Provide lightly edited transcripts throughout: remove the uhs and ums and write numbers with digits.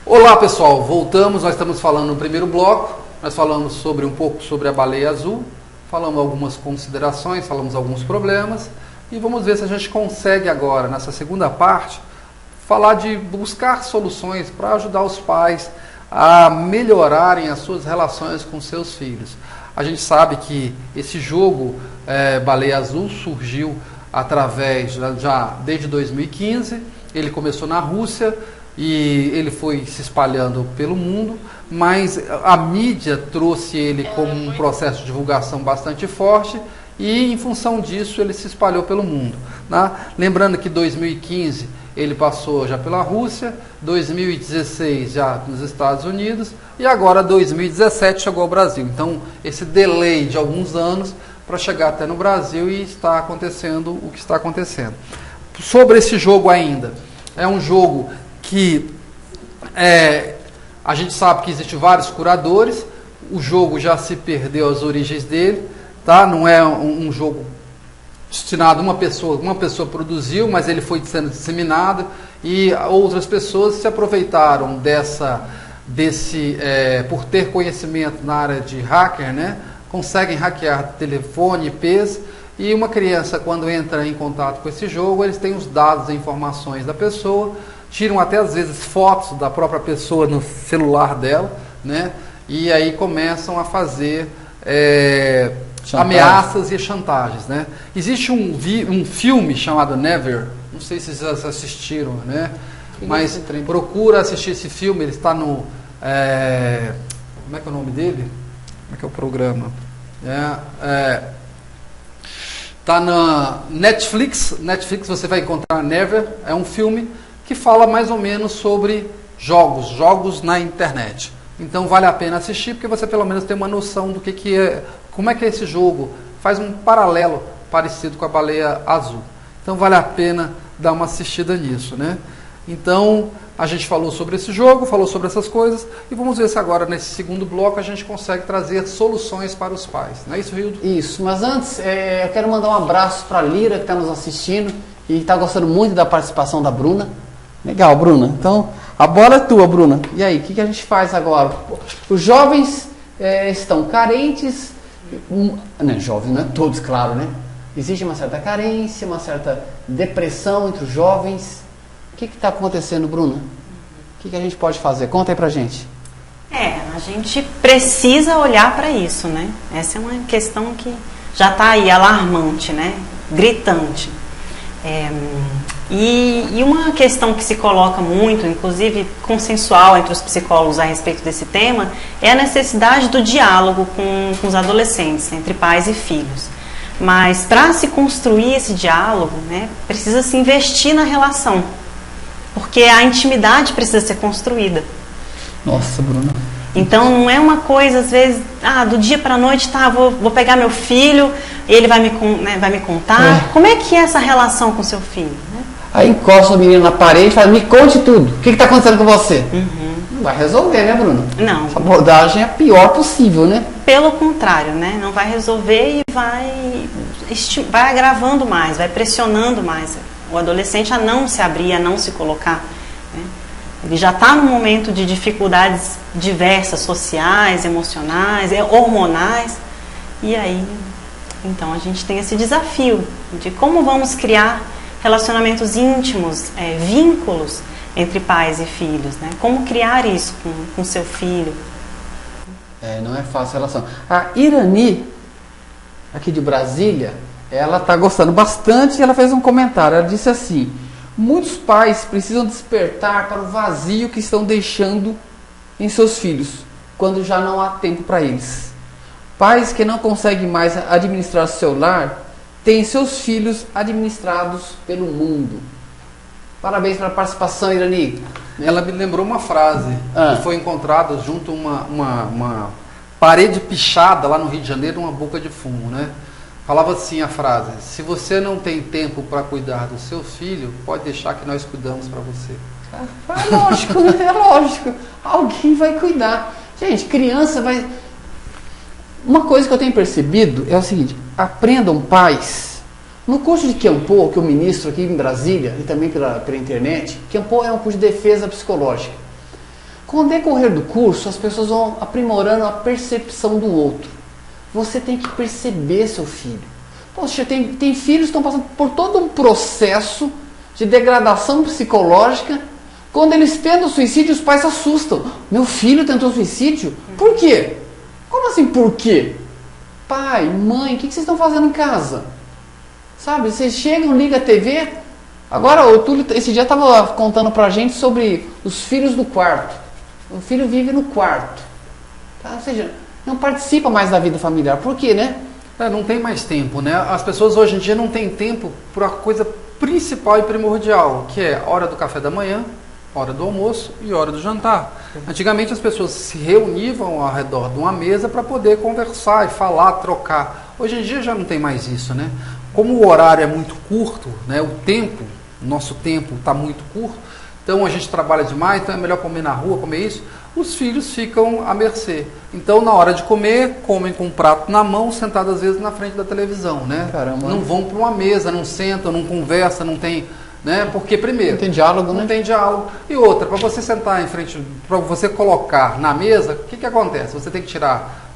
Olá pessoal, voltamos, nós estamos falando no primeiro bloco, nós falamos um pouco sobre a baleia azul, falamos algumas considerações, falamos alguns problemas e vamos ver se a gente consegue agora, nessa segunda parte, falar de buscar soluções para ajudar os pais a melhorarem as suas relações com seus filhos. A gente sabe que esse jogo Baleia Azul surgiu através, já desde 2015, ele começou na Rússia, e ele foi se espalhando pelo mundo, mas a mídia trouxe ele como um processo de divulgação bastante forte e, em função disso, ele se espalhou pelo mundo, né? Lembrando que 2015 ele passou já pela Rússia, 2016 já nos Estados Unidos e agora 2017 chegou ao Brasil. Então, esse delay de alguns anos para chegar até no Brasil e está acontecendo o que está acontecendo. Sobre esse jogo ainda, é um jogo que a gente sabe que existem vários curadores, o jogo já se perdeu as origens dele, tá? Não é um jogo destinado a uma pessoa produziu, mas ele foi sendo disseminado e outras pessoas se aproveitaram por ter conhecimento na área de hacker, né? Conseguem hackear telefone, IPs, e uma criança, quando entra em contato com esse jogo, eles têm os dados e informações da pessoa, tiram até às vezes fotos da própria pessoa no celular dela, né? E aí começam a fazer ameaças e chantagens, né? Existe um filme chamado Never, não sei se vocês assistiram, né? Mas procura assistir esse filme, ele está no... como é que é o nome dele? Como é que é o programa? Está na Netflix, você vai encontrar Never, é um filme que fala mais ou menos sobre jogos na internet. Então vale a pena assistir, porque você pelo menos tem uma noção do que é, como é que é esse jogo, faz um paralelo parecido com a Baleia Azul. Então vale a pena dar uma assistida nisso, né? Então a gente falou sobre esse jogo, falou sobre essas coisas, e vamos ver se agora nesse segundo bloco a gente consegue trazer soluções para os pais. Não é isso, Rildo? Isso, mas antes eu quero mandar um abraço para a Lira, que está nos assistindo e está gostando muito da participação da Bruna. Legal, Bruna. Então, a bola é tua, Bruna. E aí, o que a gente faz agora? Os jovens estão carentes, jovens, não é todos, claro, né? Existe uma certa carência, uma certa depressão entre os jovens. O que está acontecendo, Bruna? O que a gente pode fazer? Conta aí pra gente. A gente precisa olhar para isso, né? Essa é uma questão que já está aí alarmante, né? Gritante. E uma questão que se coloca muito, inclusive consensual entre os psicólogos a respeito desse tema, é a necessidade do diálogo com os adolescentes, entre pais e filhos. Mas para se construir esse diálogo, né, precisa se investir na relação, porque a intimidade precisa ser construída. Nossa, Bruna. Então não é uma coisa, às vezes, do dia para a noite, vou pegar meu filho, ele vai me contar. Como é que é essa relação com seu filho? Né? Aí encosta o menino na parede e fala, me conte tudo. O que está acontecendo com você? Não vai resolver, né, Bruno? Não. Essa abordagem é a pior possível, né? Pelo contrário, né? Não vai resolver e vai agravando mais, vai pressionando mais o adolescente a não se abrir, a não se colocar. Né? Ele já está num momento de dificuldades diversas, sociais, emocionais, hormonais. E aí, então, a gente tem esse desafio de como vamos criar relacionamentos íntimos, vínculos entre pais e filhos, né? Como criar isso com seu filho. Não é fácil a relação. A Irani, aqui de Brasília, ela está gostando bastante e ela fez um comentário. Ela disse assim: muitos pais precisam despertar para o vazio que estão deixando em seus filhos, quando já não há tempo para eles. Pais que não conseguem mais administrar seu lar têm seus filhos administrados pelo mundo. Parabéns pela participação, Irani. Ela me lembrou uma frase que foi encontrada junto a uma parede pichada lá no Rio de Janeiro, uma boca de fumo, né? Falava assim a frase: se você não tem tempo para cuidar do seu filho, pode deixar que nós cuidamos para você. É lógico, né? É lógico. Alguém vai cuidar. Gente, criança vai... Uma coisa que eu tenho percebido é o seguinte: aprendam, pais. No curso de Kempo, que eu ministro aqui em Brasília, e também pela internet, Kempo é um curso de defesa psicológica. Com o decorrer do curso, as pessoas vão aprimorando a percepção do outro. Você tem que perceber seu filho. Poxa, tem filhos que estão passando por todo um processo de degradação psicológica. Quando eles tentam suicídio, os pais se assustam. Meu filho tentou suicídio? Por quê? Como assim por quê? Pai, mãe, o que vocês estão fazendo em casa? Sabe, vocês chegam, ligam a TV. Agora, o Túlio, esse dia estava contando pra gente sobre os filhos do quarto. O filho vive no quarto. Tá? Ou seja, não participa mais da vida familiar. Por quê, né? Não tem mais tempo, né? As pessoas hoje em dia não têm tempo para a coisa principal e primordial, que é hora do café da manhã, hora do almoço e hora do jantar. Antigamente as pessoas se reuniam ao redor de uma mesa para poder conversar e falar, trocar. Hoje em dia já não tem mais isso, né? Como o horário é muito curto, né? O nosso tempo está muito curto, então a gente trabalha demais, então é melhor comer na rua, comer isso. Os filhos ficam à mercê. Então, na hora de comer, comem com um prato na mão, sentados às vezes na frente da televisão, né? Caramba. Não vão para uma mesa, não sentam, não conversam, não tem, né? Porque primeiro, não tem diálogo, né? Não tem diálogo. E outra, para você sentar em frente, para você colocar na mesa, o que acontece? Você tem que tirar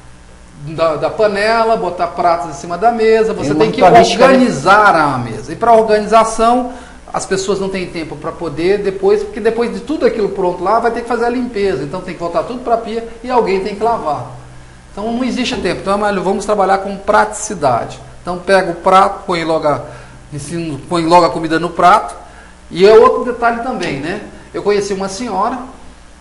da panela, botar pratos em cima da mesa, você tem que organizar a mesa. E para a organização, as pessoas não têm tempo para poder porque depois de tudo aquilo pronto lá, vai ter que fazer a limpeza. Então tem que voltar tudo para a pia e alguém tem que lavar. Então não existe tempo. Então vamos trabalhar com praticidade. Então pega o prato, põe logo a comida no prato. E é outro detalhe também, né? Eu conheci uma senhora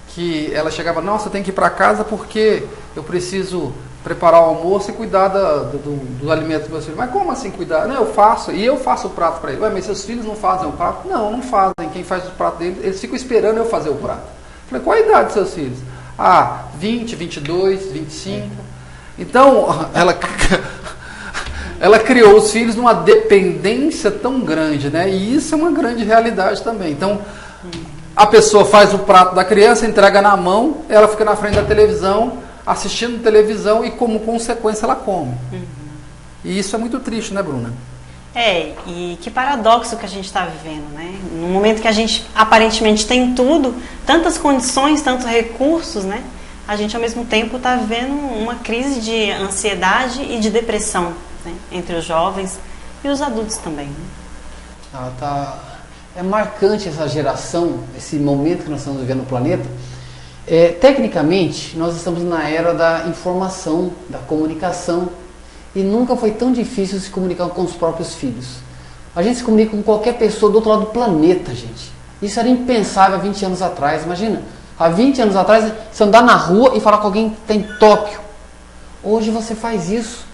que ela chegava, nossa, eu tenho que ir para casa porque eu preciso preparar o almoço e cuidar dos alimentos dos meus filhos. Mas como assim cuidar? Não, eu faço, e eu faço o prato para eles. Ué, mas seus filhos não fazem o prato? Não, não fazem. Quem faz o prato deles, eles ficam esperando eu fazer o prato. Falei, qual a idade dos seus filhos? 20, 22, 25. Então, ela criou os filhos numa dependência tão grande, né? E isso é uma grande realidade também. Então, a pessoa faz o prato da criança, entrega na mão, ela fica na frente da televisão, assistindo televisão e como consequência ela come. E isso é muito triste, né, Bruna? E que paradoxo que a gente está vivendo, né? No momento que a gente aparentemente tem tudo, tantas condições, tantos recursos, né? A gente ao mesmo tempo está vivendo uma crise de ansiedade e de depressão, né? Entre os jovens e os adultos também. Né? É marcante essa geração, esse momento que nós estamos vivendo no planeta. Tecnicamente, nós estamos na era da informação, da comunicação, e nunca foi tão difícil se comunicar com os próprios filhos. A gente se comunica com qualquer pessoa do outro lado do planeta, gente. Isso era impensável há 20 anos atrás. Imagina, há 20 anos atrás, você andar na rua e falar com alguém que está em Tóquio. Hoje você faz isso,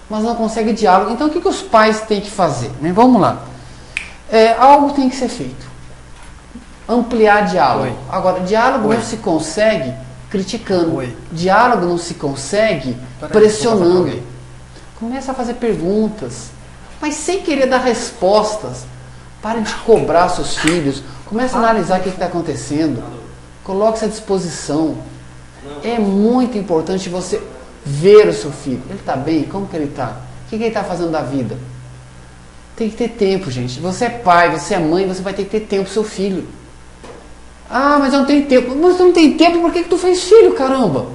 mas não consegue diálogo. Então o que os pais têm que fazer? Né? Vamos lá. Algo tem que ser feito. Ampliar diálogo. Oi. Agora, diálogo Oi. não se consegue criticando. Oi. Diálogo não se consegue pressionando. Começa a fazer perguntas, mas sem querer dar respostas. Pare de cobrar seus filhos. Comece a analisar o que está acontecendo. Coloque-se à disposição. É muito importante você ver o seu filho. Ele está bem? Como que ele está? O que ele está fazendo da vida? Tem que ter tempo, gente. Você é pai, você é mãe, você vai ter que ter tempo pro seu filho. Mas eu não tenho tempo. Mas você não tem tempo, por que tu fez filho, caramba?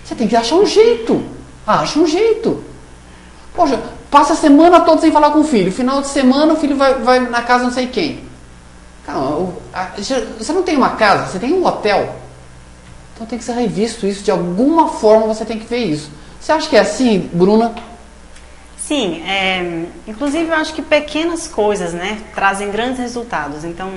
Você tem que achar um jeito. Acha um jeito. Poxa, passa a semana toda sem falar com o filho. Final de semana o filho vai na casa não sei quem. Caramba, você não tem uma casa, você tem um hotel. Então tem que ser revisto isso. De alguma forma você tem que ver isso. Você acha que é assim, Bruna? Sim, inclusive eu acho que pequenas coisas, né, trazem grandes resultados. Então,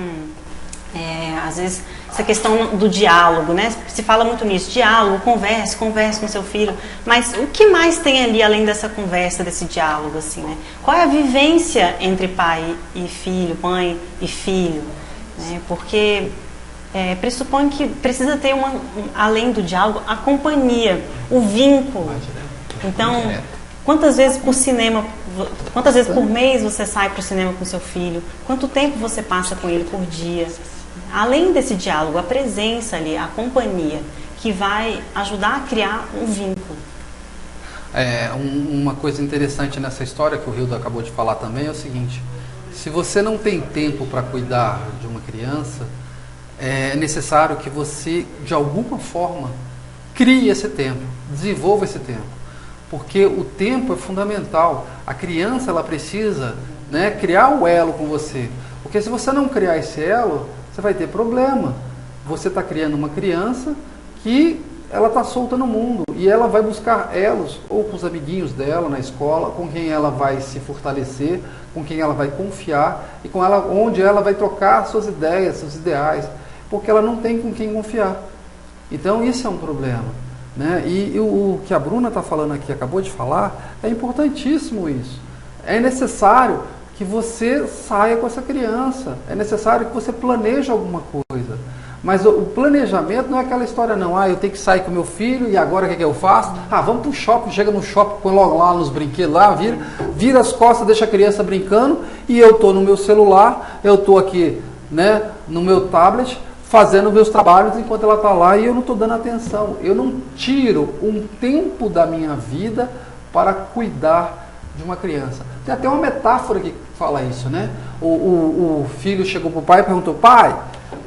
às vezes, essa questão do diálogo, né, se fala muito nisso, diálogo, converse com seu filho, mas o que mais tem ali além dessa conversa, desse diálogo, assim, né? Qual é a vivência entre pai e filho, mãe e filho, né? Porque pressupõe que precisa ter além do diálogo, a companhia, o vínculo. Então, quantas vezes por mês você sai para o cinema com seu filho? Quanto tempo você passa com ele por dia? Além desse diálogo, a presença ali, a companhia, que vai ajudar a criar um vínculo. Uma coisa interessante nessa história que o Hildo acabou de falar também é o seguinte: se você não tem tempo para cuidar de uma criança, é necessário que você, de alguma forma, crie esse tempo, desenvolva esse tempo. Porque o tempo é fundamental. A criança, ela precisa, né, criar um elo com você. Porque se você não criar esse elo, você vai ter problema. Você está criando uma criança que ela está solta no mundo e ela vai buscar elos, ou com os amiguinhos dela na escola, com quem ela vai se fortalecer, com quem ela vai confiar e com ela, onde ela vai trocar suas ideias, seus ideais, porque ela não tem com quem confiar. Então isso é um problema, né? E o que a Bruna está falando aqui, acabou de falar, é importantíssimo isso. É necessário que você saia com essa criança, é necessário que você planeje alguma coisa. Mas o planejamento não é aquela história não, eu tenho que sair com meu filho e agora o que eu faço? Vamos para o shopping, chega no shopping, põe logo lá nos brinquedos lá, vira as costas, deixa a criança brincando e eu estou no meu celular, eu estou aqui, né, no meu tablet, fazendo meus trabalhos enquanto ela está lá e eu não estou dando atenção. Eu não tiro um tempo da minha vida para cuidar de uma criança. Tem até uma metáfora que fala isso, né? O filho chegou para o pai e perguntou, pai,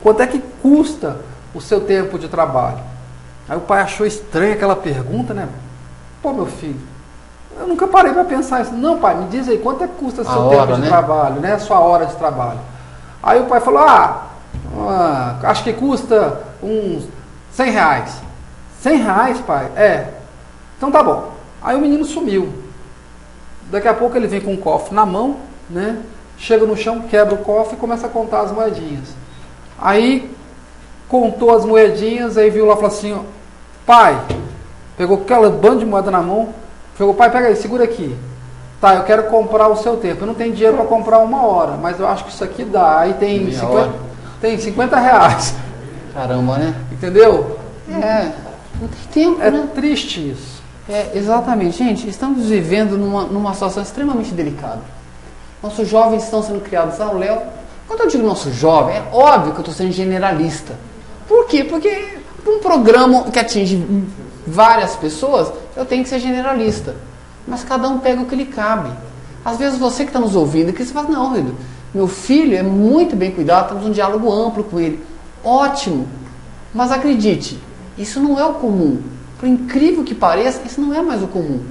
quanto é que custa o seu tempo de trabalho? Aí o pai achou estranha aquela pergunta, né? Pô, meu filho, eu nunca parei para pensar isso. Não, pai, me diz aí, quanto é que custa o seu tempo de trabalho, né? A sua hora de trabalho. Aí o pai falou, acho que custa uns R$100. R$100, pai? Então tá bom. Aí o menino sumiu. Daqui a pouco ele vem com um cofre na mão, né? Chega no chão, quebra o cofre e começa a contar as moedinhas. Aí contou as moedinhas, aí viu lá e falou assim, pai, pegou aquela banda de moeda na mão, falou, pai, pega aí, segura aqui. Tá, eu quero comprar o seu tempo. Eu não tenho dinheiro para comprar 1 hora, mas eu acho que isso aqui dá. Aí tem R$50. Caramba, né? Entendeu? Não tem tempo, né? É triste isso. Exatamente. Gente, estamos vivendo numa situação extremamente delicada. Nossos jovens estão sendo criados ao léu. Quando eu digo nosso jovem, é óbvio que eu estou sendo generalista. Por quê? Porque um programa que atinge várias pessoas, eu tenho que ser generalista. Mas cada um pega o que lhe cabe. Às vezes você que está nos ouvindo, que você fala, não, Rido, meu filho é muito bem cuidado, temos um diálogo amplo com ele. Ótimo. Mas acredite, isso não é o comum. Por incrível que pareça, isso não é mais o comum.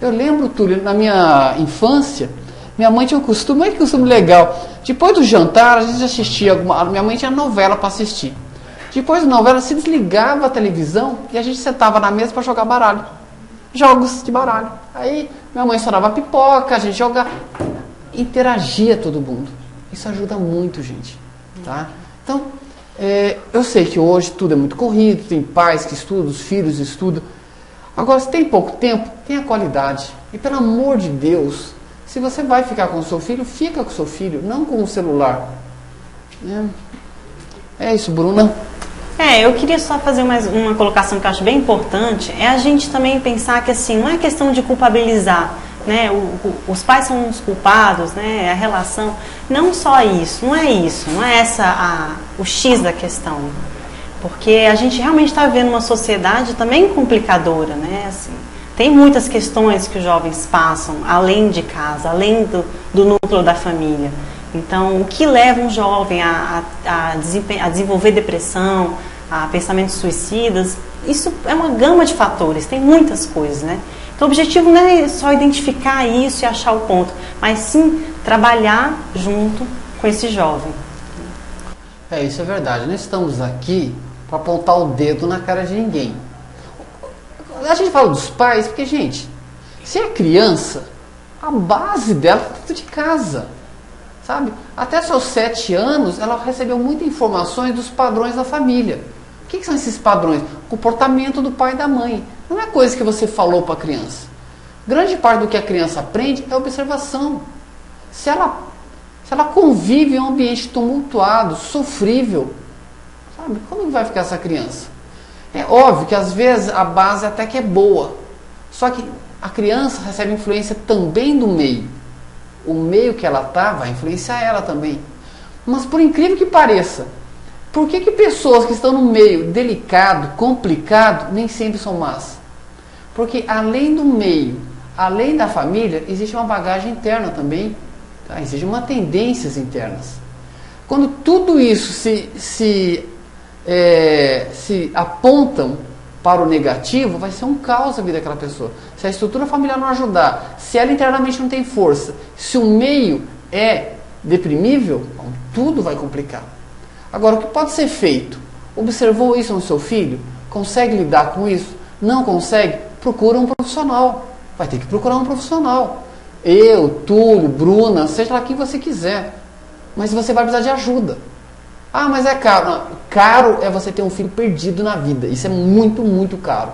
Eu lembro, Túlio, na minha infância, minha mãe tinha um costume legal. Depois do jantar, a gente assistia minha mãe tinha novela para assistir. Depois da novela, se desligava a televisão e a gente sentava na mesa para jogar baralho. Jogos de baralho. Aí minha mãe estourava pipoca, a gente jogava. Interagia todo mundo. Isso ajuda muito, gente. Tá? Então, eu sei que hoje tudo é muito corrido, tem pais que estudam, os filhos estudam. Agora, se tem pouco tempo, tenha qualidade. E pelo amor de Deus, se você vai ficar com o seu filho, fica com o seu filho, não com o celular. É isso, Bruna. Eu queria só fazer mais uma colocação que eu acho bem importante, é a gente também pensar que assim, não é questão de culpabilizar, né? Os pais são os culpados, né? A relação, não só isso, não é essa o X da questão, porque a gente realmente está vivendo uma sociedade também complicadora, né? Assim, tem muitas questões que os jovens passam, além de casa, além do núcleo da família. Então, o que leva um jovem a desenvolver depressão, a pensamentos suicidas, isso é uma gama de fatores, tem muitas coisas, né? Então, o objetivo não é só identificar isso e achar o ponto, mas sim trabalhar junto com esse jovem. Isso é verdade. Nós estamos aqui para apontar o dedo na cara de ninguém. A gente fala dos pais porque, gente, se é criança, a base dela é dentro de casa. Sabe? Até seus 7 anos, ela recebeu muitas informações dos padrões da família. O que são esses padrões? O comportamento do pai e da mãe. Não é coisa que você falou para a criança. Grande parte do que a criança aprende é observação. Se ela convive em um ambiente tumultuado, sofrível, sabe? Como vai ficar essa criança? É óbvio que às vezes a base até que é boa. Só que a criança recebe influência também do meio. O meio que ela está vai influenciar ela também. Mas por incrível que pareça, por que pessoas que estão no meio delicado, complicado, nem sempre são más? Porque além do meio, além da família, existe uma bagagem interna também. Tá? Existem tendências internas. Quando tudo isso se apontam para o negativo, vai ser um caos a vida daquela pessoa. Se a estrutura familiar não ajudar, se ela internamente não tem força, se o meio é deprimível, tudo vai complicar. Agora, o que pode ser feito? Observou isso no seu filho? Consegue lidar com isso? Não consegue? Procura um profissional. Vai ter que procurar um profissional. Eu, Túlio, Bruna, seja lá quem você quiser. Mas você vai precisar de ajuda. Ah, mas é caro. Não, caro é você ter um filho perdido na vida. Isso é muito, muito caro.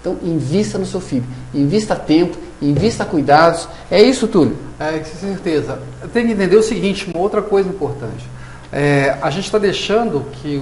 Então, invista no seu filho. Invista tempo, invista cuidados. É isso, Túlio? Com certeza. Tem que entender o seguinte, uma outra coisa importante. A gente está deixando que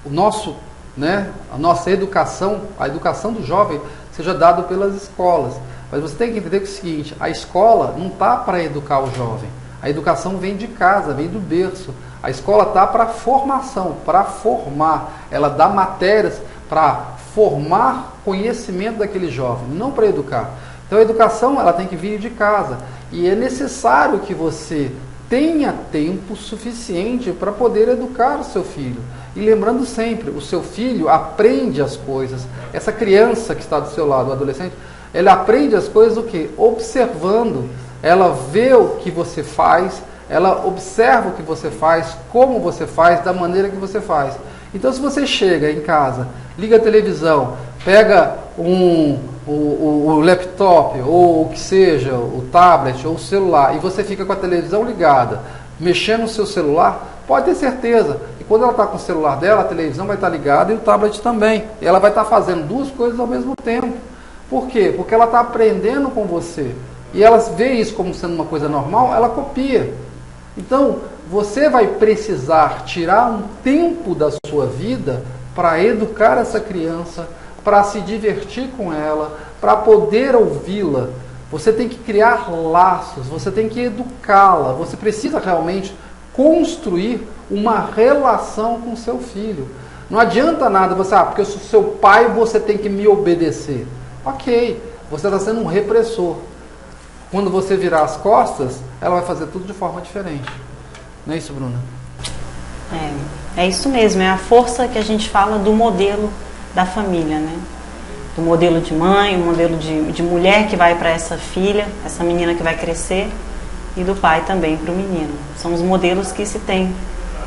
o nosso, né, a nossa educação, a educação do jovem, seja dada pelas escolas. Mas você tem que entender que é o seguinte, a escola não está para educar o jovem. A educação vem de casa, vem do berço. A escola está para formação, para formar. Ela dá matérias para formar conhecimento daquele jovem, não para educar. Então a educação ela tem que vir de casa. E é necessário que você tenha tempo suficiente para poder educar o seu filho. E lembrando sempre, o seu filho aprende as coisas. Essa criança que está do seu lado, o adolescente, ele aprende as coisas o quê? Observando. Ela vê o que você faz, ela observa o que você faz, como você faz, da maneira que você faz. Então, se você chega em casa, liga a televisão, pega o laptop, ou o que seja, o tablet, ou o celular, e você fica com a televisão ligada, mexendo no seu celular, pode ter certeza que quando ela está com o celular dela, a televisão vai estar ligada e o tablet também. E ela vai estar fazendo duas coisas ao mesmo tempo. Por quê? Porque ela está aprendendo com você. E ela vê isso como sendo uma coisa normal, ela copia. Então, você vai precisar tirar um tempo da sua vida para educar essa criança, para se divertir com ela, para poder ouvi-la. Você tem que criar laços, você tem que educá-la, você precisa realmente construir uma relação com seu filho. Não adianta nada você, porque eu sou seu pai, você tem que me obedecer. Ok, você está sendo um repressor. Quando você virar as costas, ela vai fazer tudo de forma diferente. Não é isso, Bruna? É isso mesmo, é a força que a gente fala do modelo da família, né? Do modelo de mãe, o modelo de mulher que vai para essa filha, essa menina que vai crescer, e do pai também para o menino. São os modelos que se tem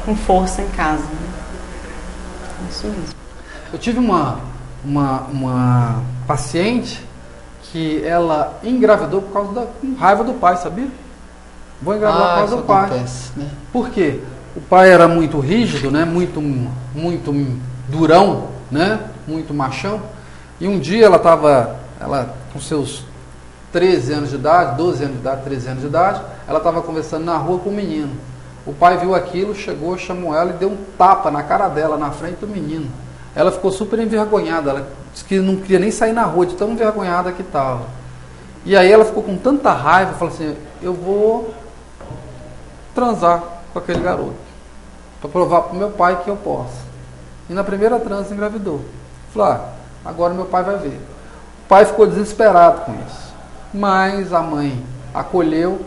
com força em casa. Né? É isso mesmo. Eu tive uma paciente que ela engravidou por causa da raiva do pai, sabia? Vou engravidar por causa do pai. Acontece, né? Por quê? O pai era muito rígido, né? Muito durão, né? Muito machão. E um dia ela com seus 13 anos de idade, 12 anos de idade, 13 anos de idade, ela estava conversando na rua com o menino. O pai viu aquilo, chegou, chamou ela e deu um tapa na cara dela, na frente do menino. Ela ficou super envergonhada, ela disse que não queria nem sair na rua, de tão envergonhada que estava. E aí ela ficou com tanta raiva, falou assim, eu vou transar com aquele garoto, para provar para o meu pai que eu posso. E na primeira transa engravidou. Falou, agora meu pai vai ver. O pai ficou desesperado com isso, mas a mãe acolheu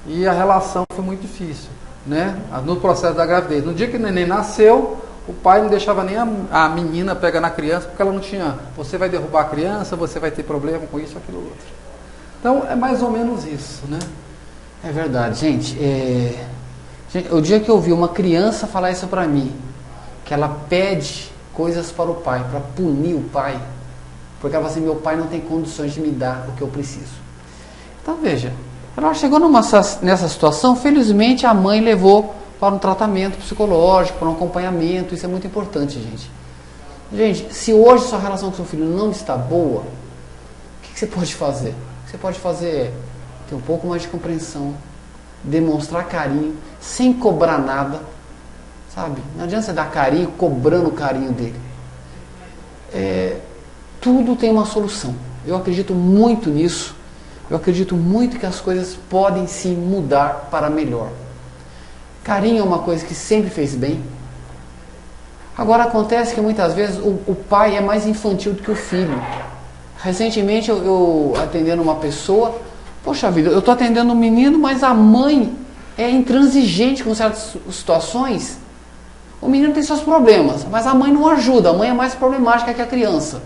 e a relação foi muito difícil, né? No processo da gravidez. No dia que o neném nasceu, o pai não deixava nem a menina pegar na criança, porque ela não tinha, você vai derrubar a criança, você vai ter problema com isso, aquilo, outro. Então, é mais ou menos isso, né? É verdade, gente. O dia que eu vi uma criança falar isso pra mim, que ela pede coisas para o pai, para punir o pai, porque ela fala assim, meu pai não tem condições de me dar o que eu preciso. Então, veja, ela chegou nessa situação, felizmente a mãe levou para um tratamento psicológico, para um acompanhamento, isso é muito importante, gente. Gente, se hoje sua relação com seu filho não está boa, o que você pode fazer? O que você pode fazer é ter um pouco mais de compreensão, demonstrar carinho, sem cobrar nada, sabe? Não adianta você dar carinho cobrando o carinho dele. Tudo tem uma solução. Eu acredito muito nisso. Eu acredito muito que as coisas podem sim mudar para melhor. Carinho é uma coisa que sempre fez bem. Agora acontece que muitas vezes o pai é mais infantil do que o filho. Recentemente eu atendendo uma pessoa, poxa vida, eu estou atendendo um menino, mas a mãe é intransigente com certas situações, o menino tem seus problemas, mas a mãe não ajuda, a mãe é mais problemática que a criança.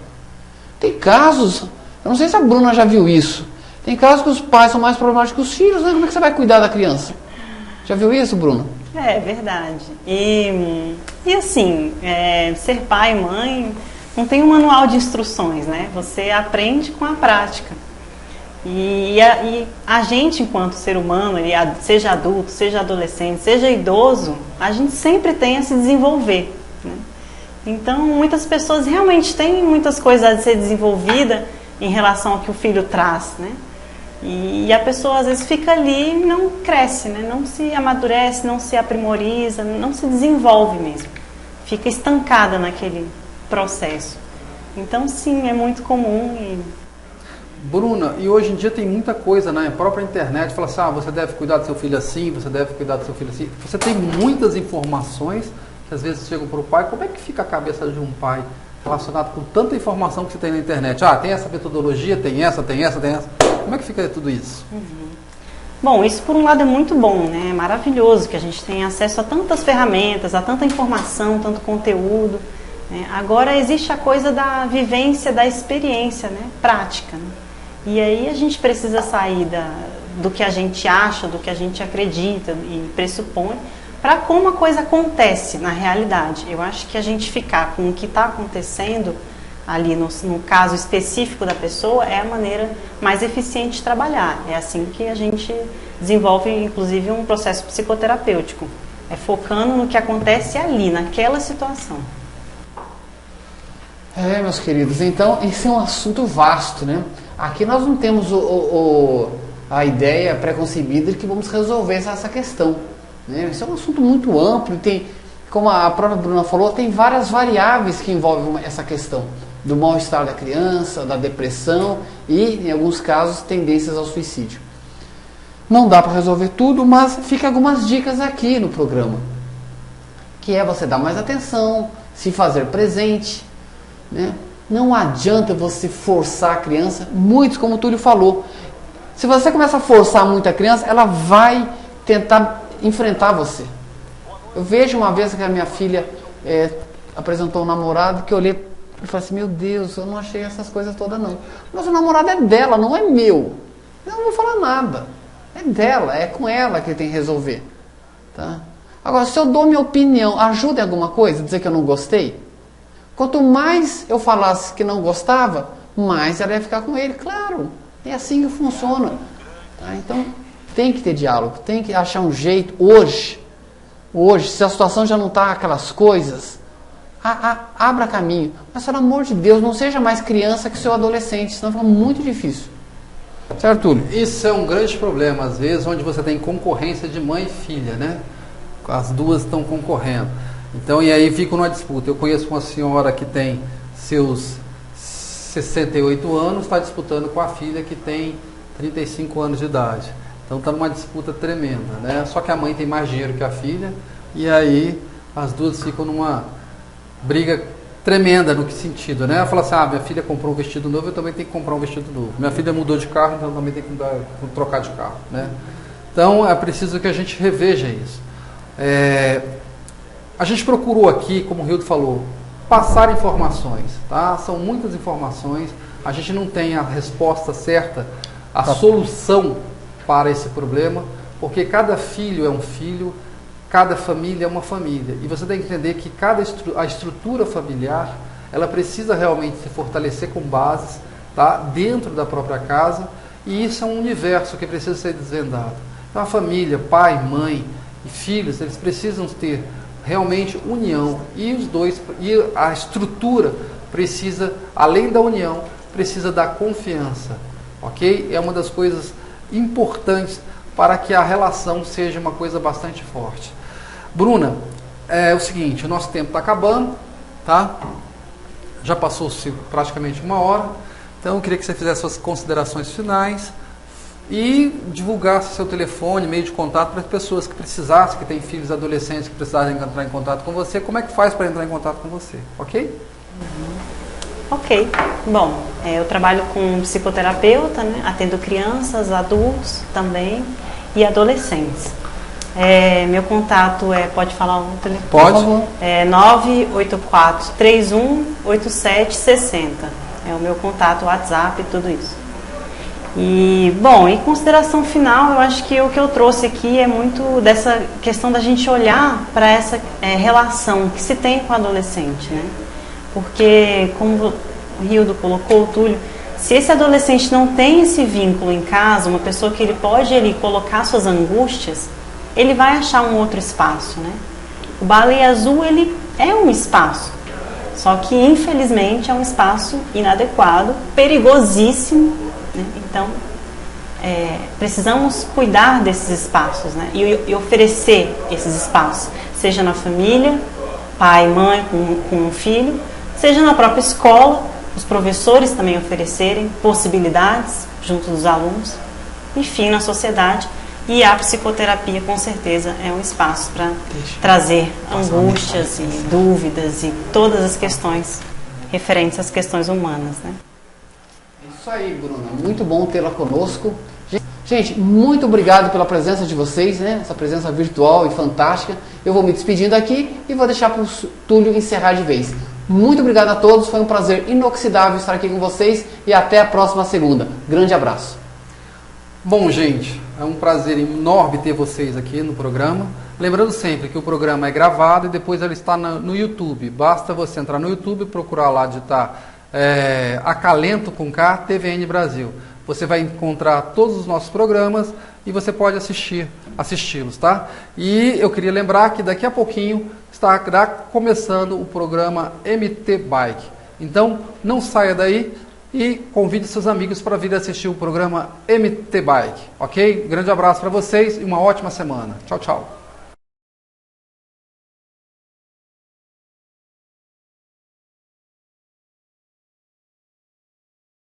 Tem casos, eu não sei se a Bruna já viu isso, tem casos que os pais são mais problemáticos que os filhos, né? Como é que você vai cuidar da criança? Já viu isso, Bruna? É verdade. E assim, ser pai e mãe não tem um manual de instruções, né? Você aprende com a prática. E a gente, enquanto ser humano, seja adulto, seja adolescente, seja idoso, a gente sempre tem a se desenvolver, né? Então, muitas pessoas realmente têm muitas coisas a ser desenvolvida em relação ao que o filho traz, né? E a pessoa às vezes fica ali e não cresce, né? Não se amadurece, não se aprimoriza, não se desenvolve mesmo. Fica estancada naquele processo. Então, sim, é muito comum. Bruna, e hoje em dia tem muita coisa na própria internet, fala assim, você deve cuidar do seu filho assim, você deve cuidar do seu filho assim. Você tem muitas informações que às vezes chegam para o pai. Como é que fica a cabeça de um pai relacionado com tanta informação que você tem na internet? Tem essa metodologia, tem essa. Como é que fica tudo isso? Bom, isso por um lado é muito bom, né? É maravilhoso que a gente tenha acesso a tantas ferramentas, a tanta informação, tanto conteúdo, né? Agora existe a coisa da vivência, da experiência, né? Prática, né? E aí a gente precisa sair do que a gente acha, do que a gente acredita e pressupõe, para como a coisa acontece na realidade. Eu acho que a gente ficar com o que está acontecendo ali no caso específico da pessoa é a maneira mais eficiente de trabalhar. É assim que a gente desenvolve, inclusive, um processo psicoterapêutico. É focando no que acontece ali, naquela situação. Meus queridos, então esse é um assunto vasto, né? Aqui nós não temos a ideia preconcebida de que vamos resolver essa questão, né? Esse é um assunto muito amplo, tem, como a própria Bruna falou, tem várias variáveis que envolvem essa questão do mal-estar da criança, da depressão e, em alguns casos, tendências ao suicídio. Não dá para resolver tudo, mas fica algumas dicas aqui no programa, que é você dar mais atenção, se fazer presente, né? Não adianta você forçar a criança, muito como o Túlio falou. Se você começa a forçar muito a criança, ela vai tentar enfrentar você. Eu vejo uma vez que a minha filha apresentou um namorado, que eu olhei e falei assim, meu Deus, eu não achei essas coisas todas não. Mas o namorado é dela, não é meu. Eu não vou falar nada. É dela, é com ela que tem que resolver. Tá? Agora, se eu dou minha opinião, ajuda em alguma coisa, dizer que eu não gostei? Quanto mais eu falasse que não gostava, mais ela ia ficar com ele. Claro, é assim que funciona. Tá? Então, tem que ter diálogo, tem que achar um jeito. Hoje, se a situação já não está aquelas coisas, abra caminho. Mas, pelo amor de Deus, não seja mais criança que seu adolescente, senão fica muito difícil. Certo, Túlio? Isso é um grande problema, às vezes, onde você tem concorrência de mãe e filha, né? As duas estão concorrendo. Então, e aí fica numa disputa. Eu conheço uma senhora que tem seus 68 anos, está disputando com a filha que tem 35 anos de idade. Então está numa disputa tremenda, né? Só que a mãe tem mais dinheiro que a filha, e aí as duas ficam numa briga tremenda. No que sentido, né? Ela fala assim, minha filha comprou um vestido novo, eu também tenho que comprar um vestido novo. Minha filha mudou de carro, então eu também tenho que trocar de carro, né? Então é preciso que a gente reveja isso. A gente procurou aqui, como o Rildo falou, passar informações, tá? São muitas informações, a gente não tem a resposta certa, a solução para esse problema, porque cada filho é um filho, cada família é uma família, e você tem que entender que a estrutura familiar, ela precisa realmente se fortalecer com bases, tá? Dentro da própria casa, e isso é um universo que precisa ser desvendado. Então a família, pai, mãe e filhos, eles precisam ter realmente união, e a estrutura precisa, além da união, precisa da confiança, ok? É uma das coisas importantes para que a relação seja uma coisa bastante forte. Bruna, é o seguinte, o nosso tempo está acabando, tá? Já passou-se praticamente 1 hora, então eu queria que você fizesse suas considerações finais e divulgasse seu telefone, meio de contato para as pessoas que precisassem, que têm filhos adolescentes que precisarem entrar em contato com você. Como é que faz para entrar em contato com você, ok? Ok. Bom, eu trabalho com psicoterapeuta, né? Atendo crianças, adultos também e adolescentes. Meu contato pode falar o telefone? Pode. É 984-318760. É o meu contato, WhatsApp e tudo isso. E, bom, em consideração final, eu acho que o que eu trouxe aqui é muito dessa questão da gente olhar para essa relação que se tem com o adolescente, né? Porque, como o Rildo colocou, o Túlio, se esse adolescente não tem esse vínculo em casa, uma pessoa que ele pode colocar suas angústias, ele vai achar um outro espaço, né? O Baleia Azul, ele é um espaço, só que infelizmente é um espaço inadequado, perigosíssimo, né? Então, precisamos cuidar desses espaços, né? E oferecer esses espaços, seja na família, pai, mãe com um filho, seja na própria escola, os professores também oferecerem possibilidades junto dos alunos, enfim, na sociedade. E a psicoterapia, com certeza, é um espaço para trazer angústias e dúvidas e todas as questões referentes às questões humanas, né? Isso aí, Bruna. Muito bom tê-la conosco. Gente, muito obrigado pela presença de vocês, né? Essa presença virtual e fantástica. Eu vou me despedindo aqui e vou deixar para o Túlio encerrar de vez. Muito obrigado a todos. Foi um prazer inoxidável estar aqui com vocês e até a próxima segunda. Grande abraço. Bom, gente, é um prazer enorme ter vocês aqui no programa. Lembrando sempre que o programa é gravado e depois ele está no YouTube. Basta você entrar no YouTube, procurar lá, digitar Acalento com K, TVN Brasil. Você vai encontrar todos os nossos programas e você pode assisti-los, tá? E eu queria lembrar que daqui a pouquinho estará começando o programa MT Bike. Então, não saia daí e convide seus amigos para vir assistir o programa MT Bike, ok? Grande abraço para vocês e uma ótima semana. Tchau, tchau.